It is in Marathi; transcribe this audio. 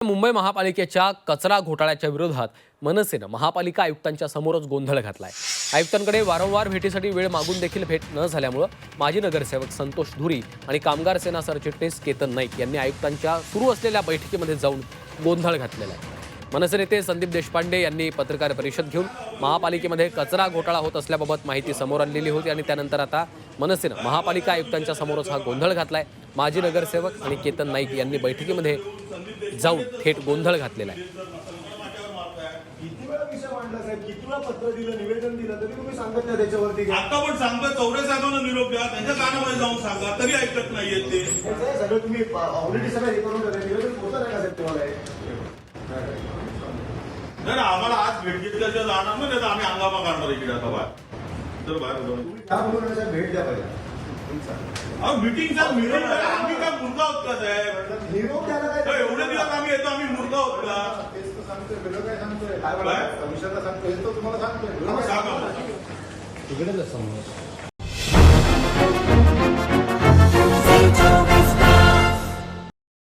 मुंबई महापालिकेच्या कचरा घोटाळ्याच्या विरोधात मनसेनं महापालिका आयुक्तांच्या समोरच गोंधळ घातलाय। आयुक्तांकडे वारंवार भेटीसाठी वेळ मागून देखील भेट न झाल्यामुळे माजी नगरसेवक संतोष धुरी आणि कामगार सेना सरचिटणीस केतन नाईक यांनी आयुक्तांच्या सुरू असलेल्या बैठकीमध्ये जाऊन गोंधळ घातलेला आहे। मनसे नेते संदीप देशपांडे यांनी पत्रकार परिषद घेऊन महापालिकेमध्ये कचरा घोटाळा होत असल्याबाबत माहिती समोर आणलेली होती आणि त्यानंतर आता मनसेनं महापालिका आयुक्तांच्या समोरच हा गोंधळ घातलाय। माजी नगरसेवक आणि केतन नाईक यांनी बैठकीमध्ये जाऊन थेट गोंधळ घातलेला आहे। किती वेळा पत्र दिलं, निवेदन दिलं तरी तुम्ही सांगत नाही त्याच्यावरती आता पण सांगतोय चौरे साहेबांना निरोप द्या, त्यांच्या कानामध्ये जाऊन सांगा, तरी ऐकत नाहीये ते सगळं तुम्ही ऑलरेडी सगळं हे करून ठेवलं, निवेदन पोहोचत नाही का साहेब तुम्हाला? नाही आम्हाला आज भेट घेतल्याशिवाय जाणार ना, त्याचा आम्ही हंगामा काढणार इकडे आता बाहेर तर बाहेर तुम्ही त्या बोलून साहेब भेट द्या पाहिजे। मीटिंग आम्ही काय मुर्गा होत का साहेब? निरोप द्यायला काय एवढे दिवस आम्ही येतो, आम्ही मुर्गा होत का? तेच तर सांगतोय, वेगळं काय सांगतोय, काय विषयाला सांगतोय, तो तुम्हाला सांगतोय सांगा तिकडेच समोर